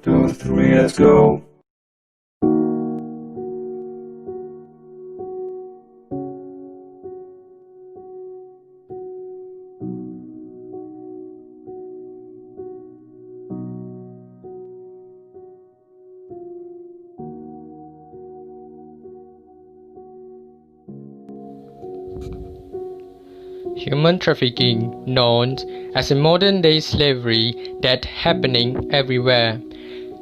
1, 2, 3, let's go. Human trafficking, known as a modern-day slavery that's happening everywhere.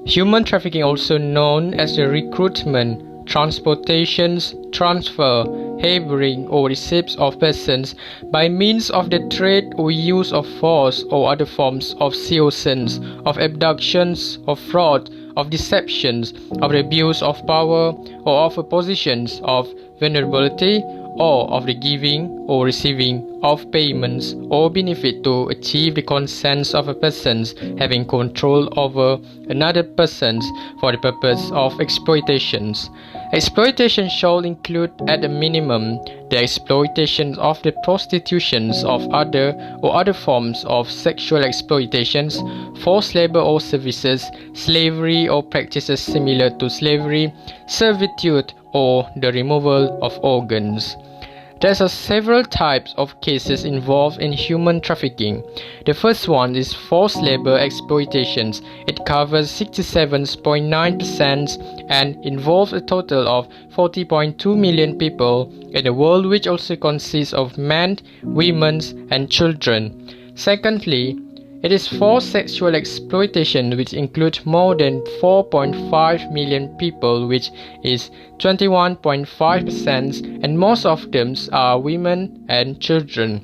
Human trafficking, also known as the recruitment, transportation, transfer, harboring or receipt of persons by means of the trade or use of force or other forms of coercions, of abductions, of fraud, of deceptions, of the abuse of power or of positions of vulnerability, or of the giving or receiving of payments or benefit to achieve the consent of a person having control over another person for the purpose of exploitations. Exploitation shall include at a minimum the exploitation of the prostitutions of other forms of sexual exploitations, forced labor or services, slavery or practices similar to slavery, servitude, or the removal of organs. There are several types of cases involved in human trafficking. The first one is forced labor exploitations. It covers 67.9% and involves a total of 40.2 million people in the world, which also consists of men, women, and children. Secondly, it is forced sexual exploitation, which includes more than 4.5 million people, which is 21.5%, and most of them are women and children.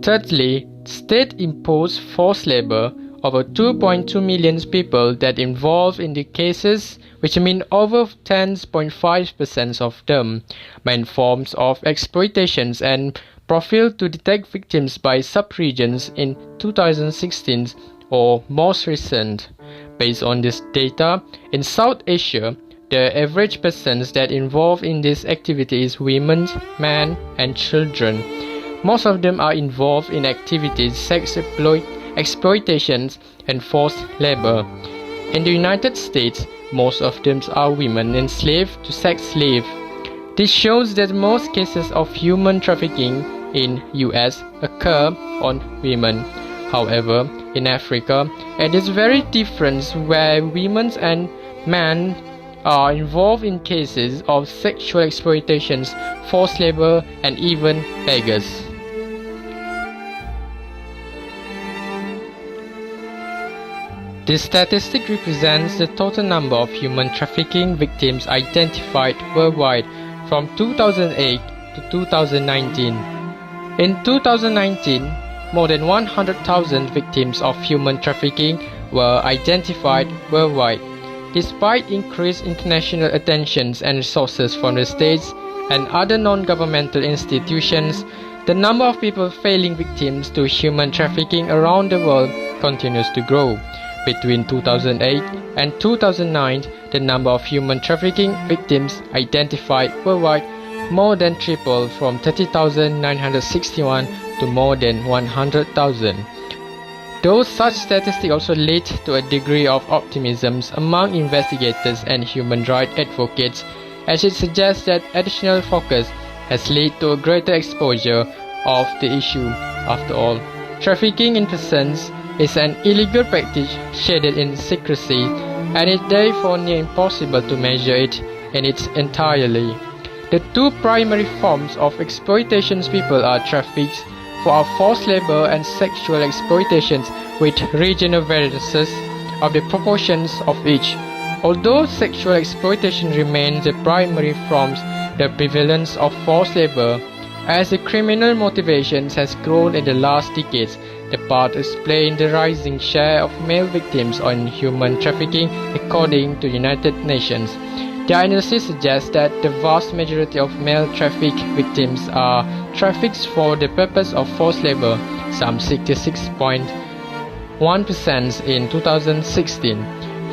Thirdly, state-imposed forced labor, over 2.2 million people that involved in the cases, which mean over 10.5% of them, main forms of exploitations and profile to detect victims by sub-regions in 2016 or most recent. Based on this data, in South Asia, the average persons that involved in this activity is women, men, and children. Most of them are involved in activities, sex exploitations, and forced labor. In the United States, most of them are women enslaved to sex slave. This shows that most cases of human trafficking in US occur on women. However, in Africa, it is very different, where women and men are involved in cases of sexual exploitations, forced labor, and even beggars. This statistic represents the total number of human trafficking victims identified worldwide from 2008 to 2019. In 2019, more than 100,000 victims of human trafficking were identified worldwide. Despite increased international attention and resources from the states and other non-governmental institutions, the number of people falling victims to human trafficking around the world continues to grow. Between 2008 and 2009, the number of human trafficking victims identified worldwide more than tripled from 30,961 to more than 100,000. Though such statistics also lead to a degree of optimism among investigators and human rights advocates, as it suggests that additional focus has led to a greater exposure of the issue. After all, trafficking in persons is an illegal practice shaded in secrecy, and it is therefore near impossible to measure it in its entirety. The two primary forms of exploitation people are trafficked for forced labor and sexual exploitations, with regional variances of the proportions of each. Although sexual exploitation remains the primary form, the prevalence of forced labor as the criminal motivations has grown in the last decades. The part explains the rising share of male victims in human trafficking, according to the United Nations. The analysis suggests that the vast majority of male traffic victims are trafficked for the purpose of forced labor, some 66.1% in 2016.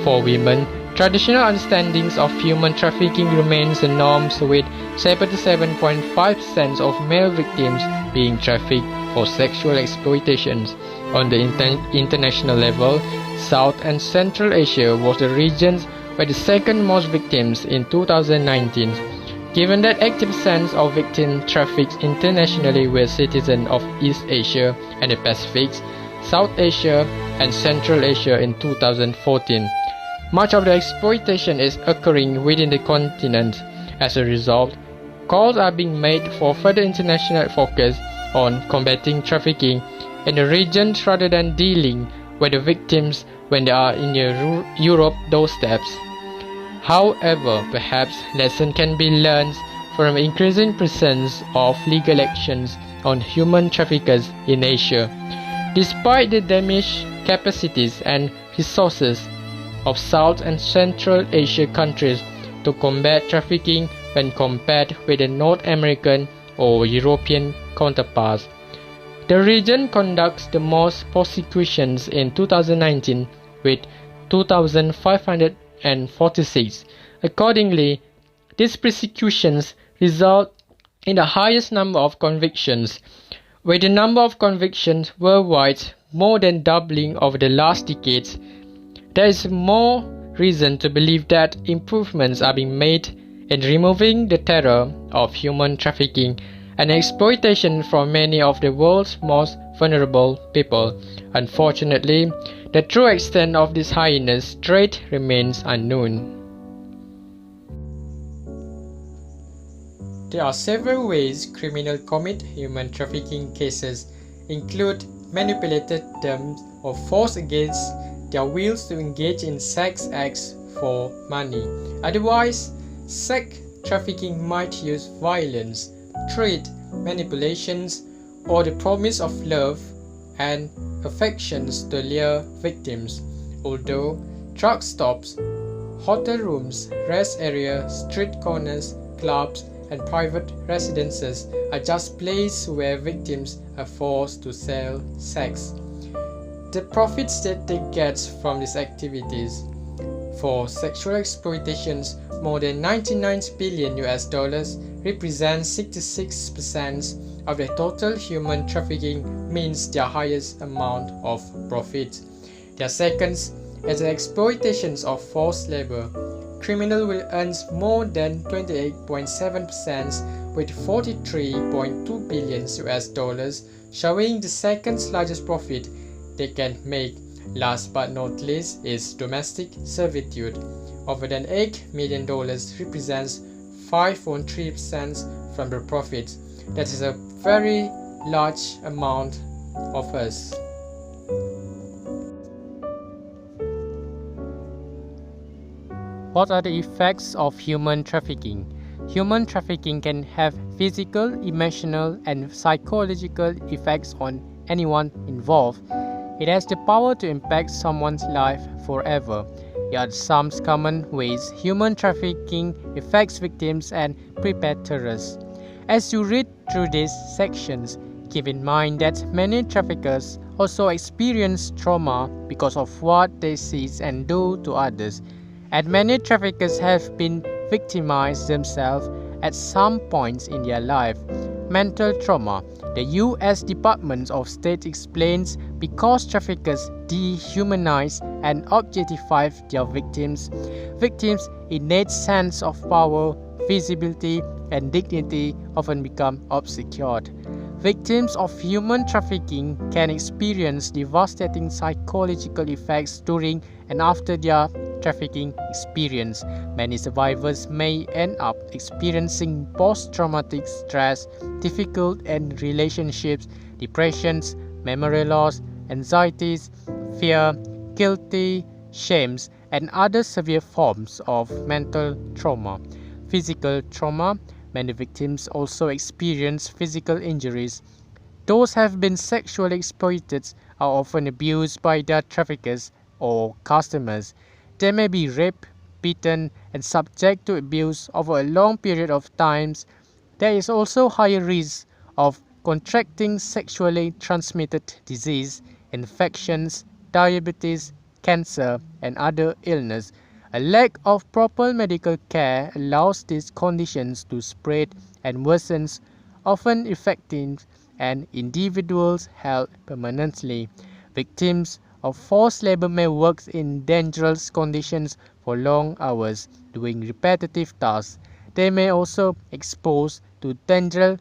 For women, traditional understandings of human trafficking remains the norm, with 77.5% of male victims being trafficked or sexual exploitations. On the international level, South and Central Asia was the regions where the second most victims in 2019. Given that 80% of victims trafficked internationally were citizens of East Asia and the Pacific, South Asia and Central Asia in 2014. Much of the exploitation is occurring within the continent. As a result, calls are being made for further international focus on combating trafficking in the regions rather than dealing with the victims when they are in Europe doorsteps. However, perhaps lessons can be learned from increasing presence of legal actions on human traffickers in Asia. Despite the diminished capacities and resources of South and Central Asia countries to combat trafficking when compared with the North American or European counterparts, the region conducts the most prosecutions in 2019 with 2,546. Accordingly, these prosecutions result in the highest number of convictions, with the number of convictions worldwide more than doubling over the last decades. There is more reason to believe that improvements are being made in removing the terror of human trafficking and exploitation from many of the world's most vulnerable people. Unfortunately, the true extent of this heinous trade remains unknown. There are several ways criminals commit human trafficking cases, include manipulated terms or force against their wills to engage in sex acts for money. Otherwise, sex trafficking might use violence, threat, manipulations, or the promise of love and affections to lure victims. Although truck stops, hotel rooms, rest areas, street corners, clubs, and private residences are just places where victims are forced to sell sex. The profits that they get from these activities. For sexual exploitations, more than $99 billion represents 66% of the total human trafficking, means their highest amount of profit. Their second is the exploitations of forced labor. Criminal will earn more than 28.7% with $43.2 billion, showing the second largest profit they can make. Last but not least is domestic servitude. Over than $8 million represents 5.3% from the profits. That is a very large amount of us. What are the effects of human trafficking? Human trafficking can have physical, emotional, and psychological effects on anyone involved. It has the power to impact someone's life forever. Here are some common ways human trafficking affects victims and perpetrators. As you read through these sections, keep in mind that many traffickers also experience trauma because of what they see and do to others, and many traffickers have been victimized themselves at some points in their life. Mental trauma. The U.S. Department of State explains because traffickers dehumanize and objectify their victims, victims' innate sense of power, visibility, and dignity often become obscured. Victims of human trafficking can experience devastating psychological effects during and after their trafficking experience. Many survivors may end up experiencing post-traumatic stress, difficult end relationships, depressions, memory loss, anxieties, fear, guilty, shames, and other severe forms of mental trauma. Physical trauma. Many victims also experience physical injuries. Those who have been sexually exploited are often abused by their traffickers or customers. They may be raped, beaten, and subject to abuse over a long period of time. There is also higher risk of contracting sexually transmitted disease, infections, diabetes, cancer, and other illness. A lack of proper medical care allows these conditions to spread and worsen, often affecting and individuals held permanently. Victims of forced labor may work in dangerous conditions for long hours, doing repetitive tasks. They may also exposed to dangerous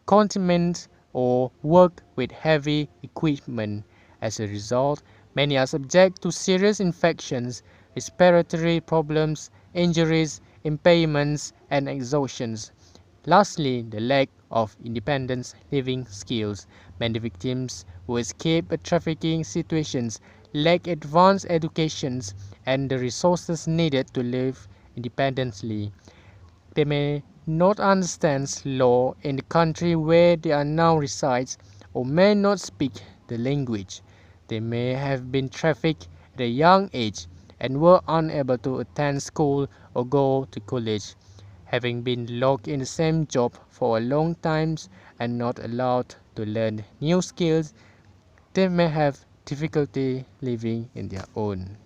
contaminants or work with heavy equipment. As a result, many are subject to serious infections, respiratory problems, injuries, impairments, and exhaustions. Lastly, the lack of independent living skills. Many victims who escape trafficking situations lack advanced educations and the resources needed to live independently. They may not understand law in the country where they are now resides or may not speak the language. They may have been trafficked at a young age and were unable to attend school or go to college, having been locked in the same job for a long time and not allowed to learn new skills. They may have difficulty living in their own.